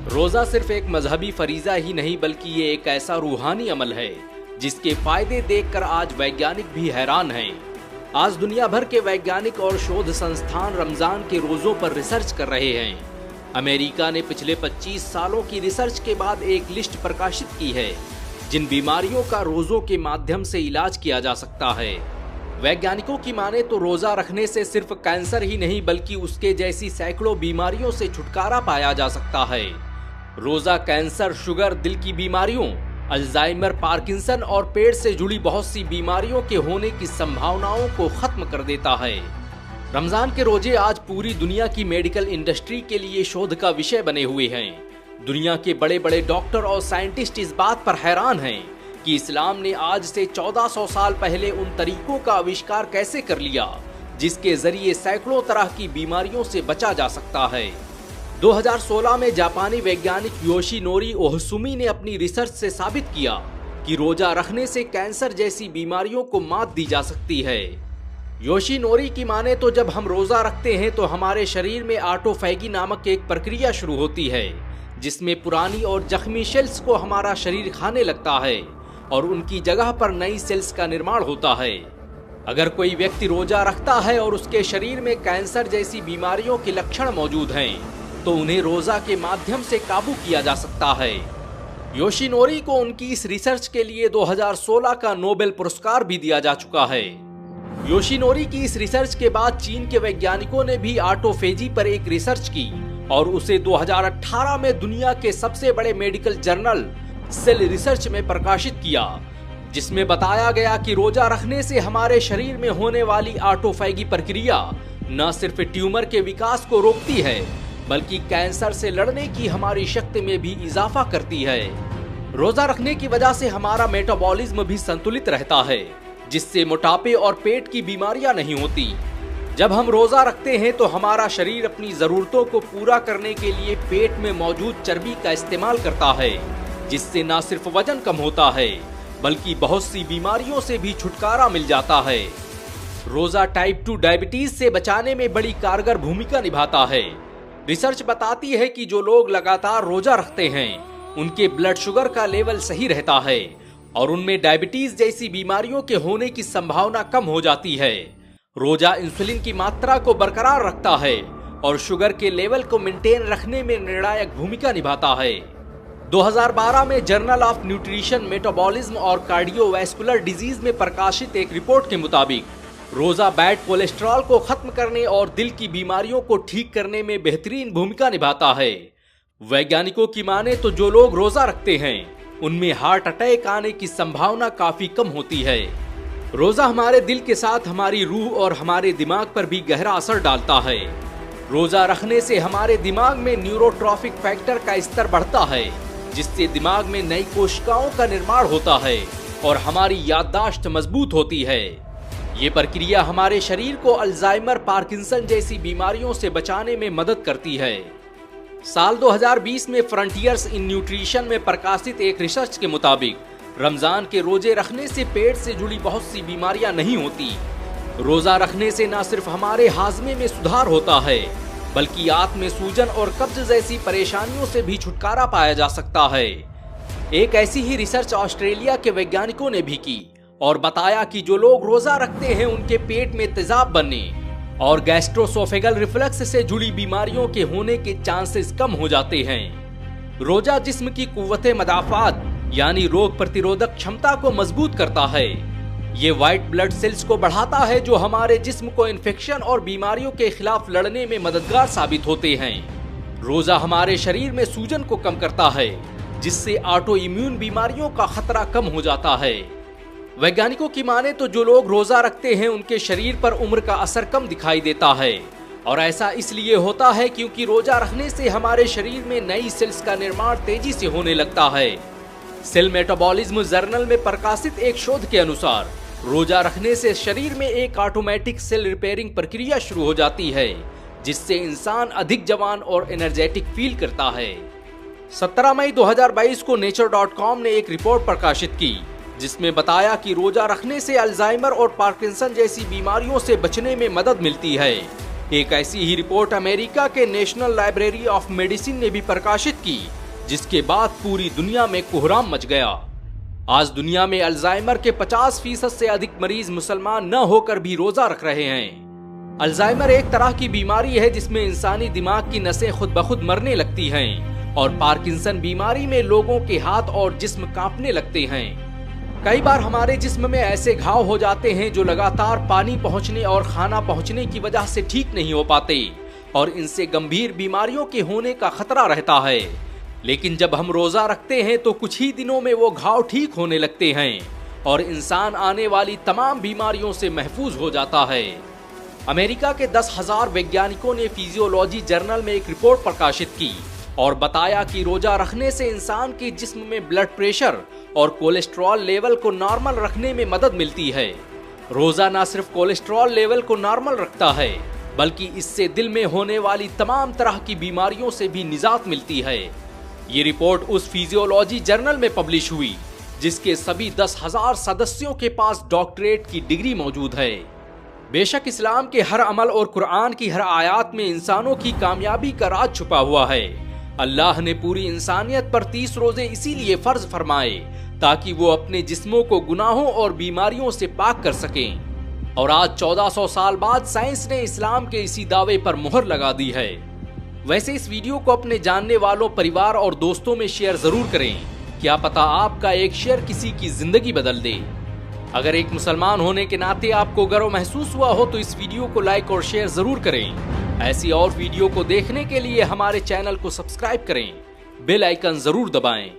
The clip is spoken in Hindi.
रोजा सिर्फ एक मजहबी फरीजा ही नहीं बल्कि ये एक ऐसा रूहानी अमल है जिसके फायदे देखकर आज वैज्ञानिक भी हैरान हैं। आज दुनिया भर के वैज्ञानिक और शोध संस्थान रमजान के रोजों पर रिसर्च कर रहे हैं। अमेरिका ने पिछले 25 सालों की रिसर्च के बाद एक लिस्ट प्रकाशित की है जिन बीमारियों का रोजों के माध्यम से इलाज किया जा सकता है। वैज्ञानिकों की माने तो रोजा रखने से सिर्फ कैंसर ही नहीं बल्कि उसके जैसी सैकड़ों बीमारियों से छुटकारा पाया जा सकता है। रोजा कैंसर, शुगर, दिल की बीमारियों, अल्जाइमर, पार्किंसन और पेट से जुड़ी बहुत सी बीमारियों के होने की संभावनाओं को खत्म कर देता है। रमजान के रोजे आज पूरी दुनिया की मेडिकल इंडस्ट्री के लिए शोध का विषय बने हुए हैं। दुनिया के बड़े बड़े डॉक्टर और साइंटिस्ट इस बात पर हैरान हैं कि इस्लाम ने आज से 1400 साल पहले उन तरीकों का आविष्कार कैसे कर लिया जिसके जरिए सैकड़ों तरह की बीमारियों से बचा जा सकता है। 2016 में जापानी वैज्ञानिक योशिनोरी ओहसुमी ने अपनी रिसर्च से साबित किया कि रोजा रखने से कैंसर जैसी बीमारियों को मात दी जा सकती है। योशिनोरी की माने तो जब हम रोजा रखते हैं तो हमारे शरीर में ऑटोफैगी नामक एक प्रक्रिया शुरू होती है जिसमें पुरानी और जख्मी सेल्स को हमारा शरीर खाने लगता है और उनकी जगह पर नई सेल्स का निर्माण होता है। अगर कोई व्यक्ति रोजा रखता है और उसके शरीर में कैंसर जैसी बीमारियों के लक्षण मौजूद हैं तो उन्हें रोजा के माध्यम से काबू किया जा सकता है। योशिनोरी को उनकी इस रिसर्च के लिए 2016 का नोबेल पुरस्कार भी दिया जा चुका है। योशिनोरी की इस रिसर्च के बाद चीन के वैज्ञानिकों ने भी ऑटोफेजी पर एक रिसर्च की और उसे 2018 में दुनिया के सबसे बड़े मेडिकल जर्नल सेल रिसर्च में प्रकाशित किया, जिसमें बताया गया कि रोजा रखने से हमारे शरीर में होने वाली ऑटोफैगी प्रक्रिया न सिर्फ ट्यूमर के विकास को रोकती है बल्कि कैंसर से लड़ने की हमारी शक्ति में भी इजाफा करती है। रोजा रखने की वजह से हमारा मेटाबॉलिज्म भी संतुलित रहता है जिससे मोटापे और पेट की बीमारियां नहीं होती। जब हम रोजा रखते हैं तो हमारा शरीर अपनी जरूरतों को पूरा करने के लिए पेट में मौजूद चर्बी का इस्तेमाल करता है जिससे न सिर्फ वजन कम होता है बल्कि बहुत सी बीमारियों से भी छुटकारा मिल जाता है। रोजा टाइप 2 डायबिटीज से बचाने में बड़ी कारगर भूमिका निभाता है। रिसर्च बताती है कि जो लोग लगातार रोजा रखते हैं उनके ब्लड शुगर का लेवल सही रहता है और उनमें डायबिटीज जैसी बीमारियों के होने की संभावना कम हो जाती है। रोजा इंसुलिन की मात्रा को बरकरार रखता है और शुगर के लेवल को मेंटेन रखने में निर्णायक भूमिका निभाता है। 2012 में जर्नल ऑफ न्यूट्रिशन, मेटाबॉलिज्म और कार्डियोवैस्कुलर डिजीज में प्रकाशित एक रिपोर्ट के मुताबिक रोजा बैड कोलेस्ट्रॉल को खत्म करने और दिल की बीमारियों को ठीक करने में बेहतरीन भूमिका निभाता है। वैज्ञानिकों की माने तो जो लोग रोजा रखते हैं उनमें हार्ट अटैक आने की संभावना काफी कम होती है। रोजा हमारे दिल के साथ हमारी रूह और हमारे दिमाग पर भी गहरा असर डालता है। रोजा रखने से हमारे दिमाग में न्यूरोट्रॉफिक फैक्टर का स्तर बढ़ता है जिससे दिमाग में नई कोशिकाओं का निर्माण होता है और हमारी याददाश्त मजबूत होती है। ये प्रक्रिया हमारे शरीर को अल्जाइमर, पार्किंसन जैसी बीमारियों से बचाने में मदद करती है। साल 2020 में फ्रंटियर्स इन न्यूट्रिशन में प्रकाशित एक रिसर्च के मुताबिक रमजान के रोजे रखने से पेट से जुड़ी बहुत सी बीमारियां नहीं होती। रोजा रखने से न सिर्फ हमारे हाजमे में सुधार होता है बल्कि आंत में सूजन और कब्ज जैसी परेशानियों से भी छुटकारा पाया जा सकता है। एक ऐसी ही रिसर्च ऑस्ट्रेलिया के वैज्ञानिकों ने भी की और बताया कि जो लोग रोजा रखते हैं उनके पेट में तेजाब बनने और गैस्ट्रोसोफेगल रिफ्लक्स से जुड़ी बीमारियों के होने के चांसेस कम हो जाते हैं। रोजा जिस्म की कुव्वते मदाफात यानी रोग प्रतिरोधक क्षमता को मजबूत करता है। ये व्हाइट ब्लड सेल्स को बढ़ाता है जो हमारे जिस्म को इन्फेक्शन और बीमारियों के खिलाफ लड़ने में मददगार साबित होते हैं। रोजा हमारे शरीर में सूजन को कम करता है जिससे ऑटो इम्यून बीमारियों का खतरा कम हो जाता है। वैज्ञानिकों की माने तो जो लोग रोजा रखते हैं उनके शरीर पर उम्र का असर कम दिखाई देता है और ऐसा इसलिए होता है क्योंकि रोजा रखने से हमारे शरीर में नई सेल्स का निर्माण तेजी से होने लगता है। सेल मेटाबॉलिज्म जर्नल में प्रकाशित एक शोध के अनुसार रोजा रखने से शरीर में एक ऑटोमेटिक सेल रिपेयरिंग प्रक्रिया शुरू हो जाती है जिससे इंसान अधिक जवान और एनर्जेटिक फील करता है। 17 मई 2022 को nature.com ने एक रिपोर्ट प्रकाशित की जिसमें बताया कि रोजा रखने से अल्जाइमर और पार्किंसन जैसी बीमारियों से बचने में मदद मिलती है। एक ऐसी ही रिपोर्ट अमेरिका के नेशनल लाइब्रेरी ऑफ मेडिसिन ने भी प्रकाशित की, जिसके बाद पूरी दुनिया में कोहराम मच गया। आज दुनिया में अल्जाइमर के 50% से अधिक मरीज मुसलमान न होकर भी रोजा रख रहे हैं। अल्जाइमर एक तरह की बीमारी है जिसमें इंसानी दिमाग की नसें खुद ब खुद मरने लगती हैं और पार्किंसन बीमारी में लोगों के हाथ और जिस्म कांपने लगते हैं। कई बार हमारे जिस्म में ऐसे घाव हो जाते हैं जो लगातार पानी पहुंचने और खाना पहुंचने की वजह से ठीक नहीं हो पाते और इनसे गंभीर बीमारियों के होने का खतरा रहता है। लेकिन जब हम रोजा रखते हैं तो कुछ ही दिनों में वो घाव ठीक होने लगते हैं और इंसान आने वाली तमाम बीमारियों से महफूज हो जाता है। अमेरिका के 10,000 वैज्ञानिकों ने फिजियोलॉजी जर्नल में एक रिपोर्ट प्रकाशित की और बताया कि रोजा रखने से इंसान के जिस्म में ब्लड प्रेशर और कोलेस्ट्रॉल लेवल को नॉर्मल रखने में मदद मिलती है। रोजा न सिर्फ कोलेस्ट्रॉल लेवल को नॉर्मल रखता है बल्कि इससे दिल में होने वाली तमाम तरह की बीमारियों से भी निजात मिलती है। ये रिपोर्ट उस फिजियोलॉजी जर्नल में पब्लिश हुई जिसके सभी 10,000 सदस्यों के पास डॉक्टरेट की डिग्री मौजूद है। बेशक इस्लाम के हर अमल और कुरान की हर आयत में इंसानों की कामयाबी का राज छुपा हुआ है। अल्लाह ने पूरी इंसानियत पर 30 रोजे इसीलिए फर्ज फरमाए ताकि वो अपने जिस्मों को गुनाहों और बीमारियों से पाक कर सकें। और आज 1400 साल बाद साइंस ने इस्लाम के इसी दावे पर मुहर लगा दी है। वैसे इस वीडियो को अपने जानने वालों, परिवार और दोस्तों में शेयर जरूर करें। क्या पता आपका एक शेयर किसी की जिंदगी बदल दे। अगर एक मुसलमान होने के नाते आपको गर्व महसूस हुआ हो तो इस वीडियो को लाइक और शेयर जरूर करें। ऐसी और वीडियो को देखने के लिए हमारे चैनल को सब्सक्राइब करें, बेल आइकन जरूर दबाएं।